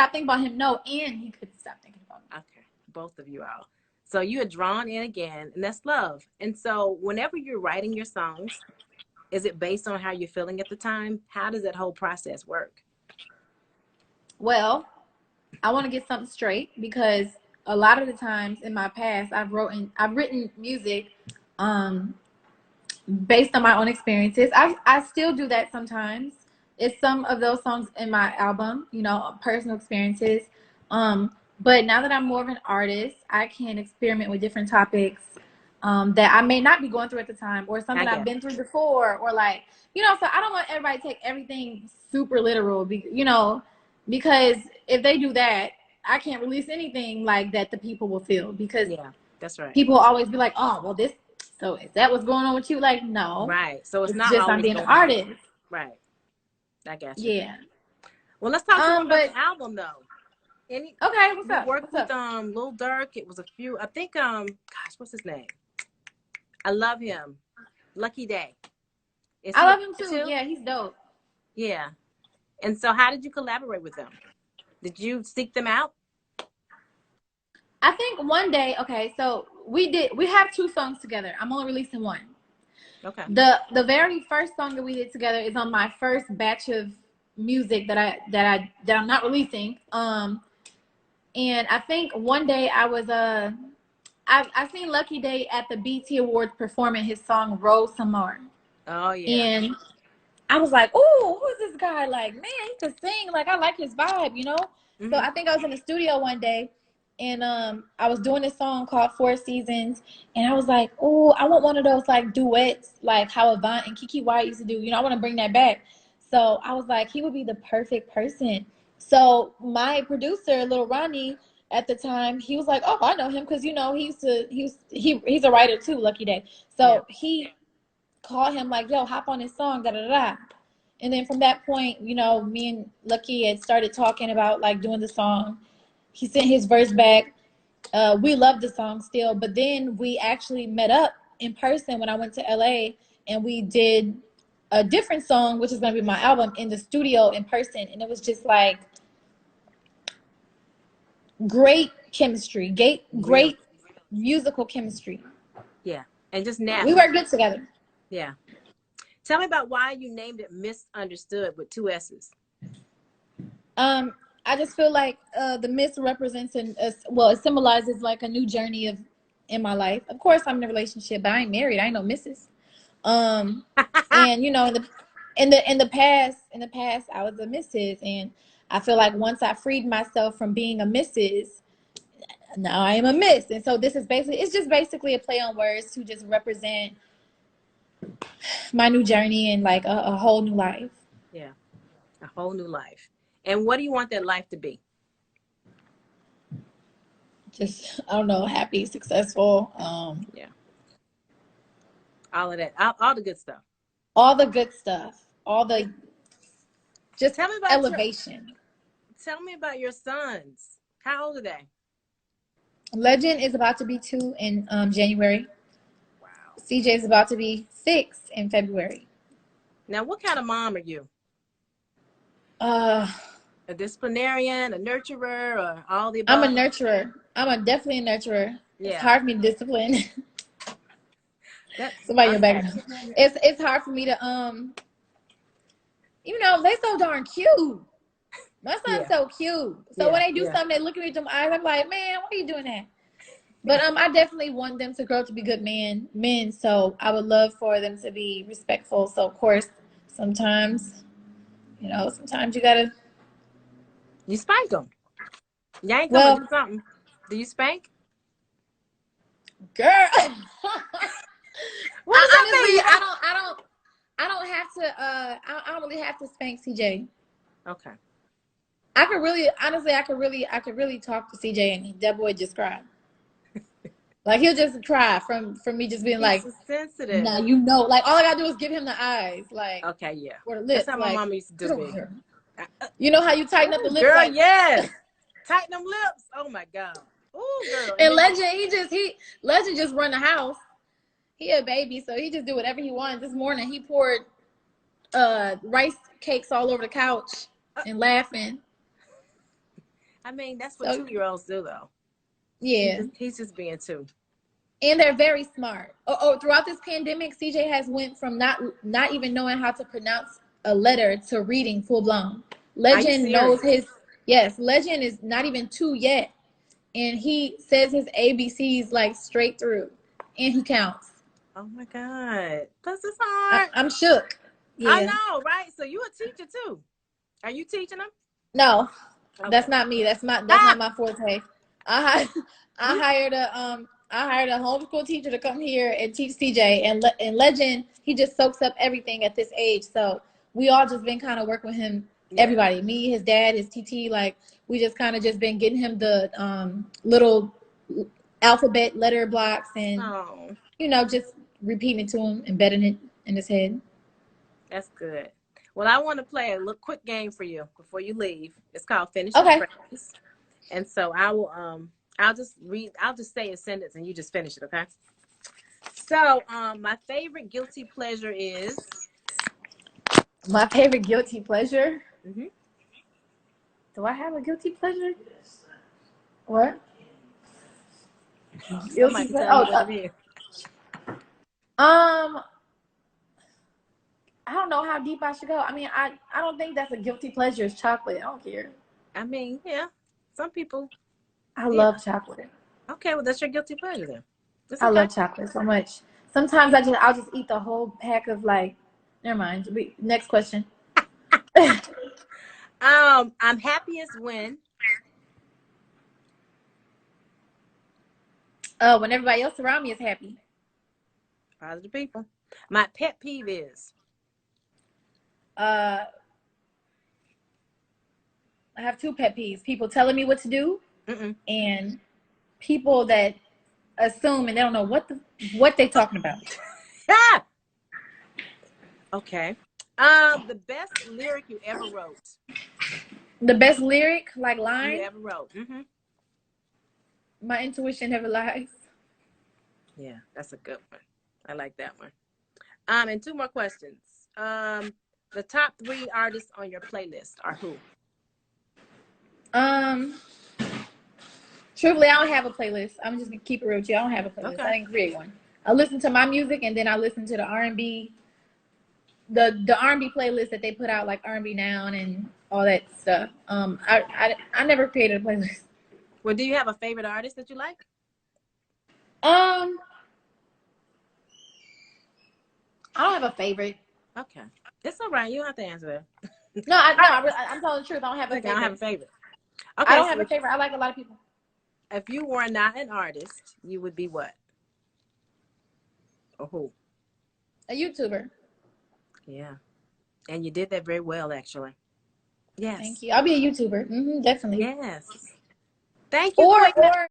stop thinking about him. No, and he couldn't stop thinking about me. Okay, both of you all. So you are drawn in again, and that's love. And so whenever you're writing your songs, is it based on how you're feeling at the time? How does that whole process work? Well, I want to get something straight because a lot of the times in my past, I've written music based on my own experiences. I still do that sometimes. It's some of those songs in my album, you know, personal experiences. But now that I'm more of an artist, I can experiment with different topics that I may not be going through at the time, or something I've been through before, or like, you know, so I don't want everybody to take everything super literal, you know, because if they do that, I can't release anything like that the people will feel, because that's right. People always be like, oh, well, this, so is that what's going on with you? Like, no. Right. So it's not just always I'm being an artist. Right. I got you. Yeah. Well, let's talk about the album though. Okay, what's up? We worked with Lil Durk. It was a few. I think gosh, what's his name? I love him. Lucky Day. I love him too. Yeah, he's dope. Yeah. And so, how did you collaborate with them? Did you seek them out? I think one day. Okay, so we have 2 songs together. I'm only releasing one. Okay. The very first song that we did together is on my first batch of music that I'm not releasing. And I think one day I was I seen Lucky Day at the BT Awards performing his song Roll Some More. Oh yeah. And I was like, "Ooh, who's this guy? Like, man, he can sing. Like, I like his vibe, you know." So I think I was in the studio one day, and I was doing this song called Four Seasons, and I was like, "Oh, I want one of those like duets, like how Avant and Kiki Wyatt used to do. You know, I want to bring that back." So I was like, he would be the perfect person. So my producer, Little Ronnie, at the time, he was like, "Oh, I know him because, you know, he's a writer too, Lucky Day." So he called him like, "Yo, hop on this song, da da da." And then from that point, you know, me and Lucky had started talking about like doing the song. He sent his verse back. We loved the song still, but then we actually met up in person when I went to LA, and we did a different song, which is going to be my album, in the studio in person. And it was just like great chemistry, great musical chemistry. Yeah. And just now. We work good together. Yeah. Tell me about why you named it Misunderstood with 2 S's. I just feel like the miss represents it symbolizes like a new journey in my life. Of course, I'm in a relationship, but I ain't married. I ain't no missus. And you know, in the past, I was a missus, and I feel like once I freed myself from being a missus, now I am a miss. And so it's just basically a play on words to just represent my new journey and like a whole new life. Yeah, a whole new life. And what do you want that life to be? Just, I don't know, happy, successful. Yeah. All of that. All the good stuff. All the good stuff. Just tell me about elevation. Tell me about your sons. How old are they? Legend is about to be 2 in January. Wow. CJ is about to be 6 in February. Now, what kind of mom are you? A disciplinarian, a nurturer, or all the above? I'm a nurturer. Definitely a nurturer. Yeah. It's hard for me to discipline. Somebody in your background. It's hard for me to you know, they so darn cute. My son's so cute. So when they do something, they look at me with them eyes. I'm like, man, why are you doing that? But I definitely want them to grow up to be good men. So I would love for them to be respectful. So of course, sometimes you gotta. You spank them. You ain't gonna do something. Do you spank? Girl. Well, honestly, I don't have to. I don't really have to spank CJ. Okay. I could really talk to CJ, and that boy just cry. Like, he'll just cry from me just being like, so sensitive. Nah, you know, like all I gotta do is give him the eyes, like, okay, yeah, or the lips. That's how like, my mama used to do me. You know how you tighten up the lips? Girl, like, yes. Tighten them lips. Oh my God. Oh, girl. And Legend just run the house. He a baby, so he just do whatever he wants. This morning he poured rice cakes all over the couch and laughing. I mean, that's what So 2-year-olds do, though. yeah. He's just being 2. And they're very smart. Throughout this pandemic, CJ has went from not even knowing how to pronounce a letter to reading full blown. Are you Legend knows serious? his yes. Legend is not even 2 yet, and he says his ABCs like straight through, and he counts. Oh my God, this is hard. I'm shook. I Yeah. know, right? So you a teacher too? Are you teaching them? No, Okay. that's not me. That's not Ah! my forte. I I hired a homeschool teacher to come here and teach CJ, and Legend, he just soaks up everything at this age. So we all just been kind of working with him. Yeah. Everybody, me, his dad, his TT, like we just kind of just been getting him the little alphabet letter blocks and Oh, just repeating it to him, embedding it in his head. that's good. Well, I want to play a little quick game for you before you leave. It's called Finish the Okay. Phrase. And so I'll just say a sentence and you just finish it, okay? So, my favorite guilty pleasure is My favorite guilty pleasure. mm-hmm. Do I have a guilty pleasure? What? Guilty Somebody pleasure? tell me what it is. I don't know how deep I should go. I mean, I don't think that's a guilty pleasure. It's chocolate. I don't care. I mean, yeah, some people. I Yeah. love chocolate. Okay, well, that's your guilty pleasure then. That's I okay. love chocolate so much. Sometimes I'll just eat the whole pack of like. Never mind. Next question. I'm happiest when. When everybody else around me is happy. Positive people. My pet peeve is. I have 2 pet peeves: people telling me what to do, and people that assume and they don't know what they talking about. Ah! Okay. The best lyric you ever wrote. The best lyric, like line. You ever wrote. Mm-hmm. My intuition never lies. Yeah, that's a good one. I like that one. And 2 more questions. The top 3 artists on your playlist are who? Truthfully, I don't have a playlist. I'm just gonna keep it real with you. I don't have a playlist. Okay. I didn't create one. I listen to my music and then I listen to the R&B, the R&B playlist that they put out, like R&B Now and all that stuff. I never created a playlist. Well, do you have a favorite artist that you like? I don't have a favorite. Okay, it's all right. You don't have to answer that. No, I'm telling the truth. I don't have a favorite. I don't have a favorite. Okay, I don't have a favorite. I like a lot of people. If you were not an artist, you would be what? Or who? A YouTuber. Yeah, and you did that very well, actually. Yes. Thank you. I'll be a YouTuber. Definitely. Yes. Thank you. Or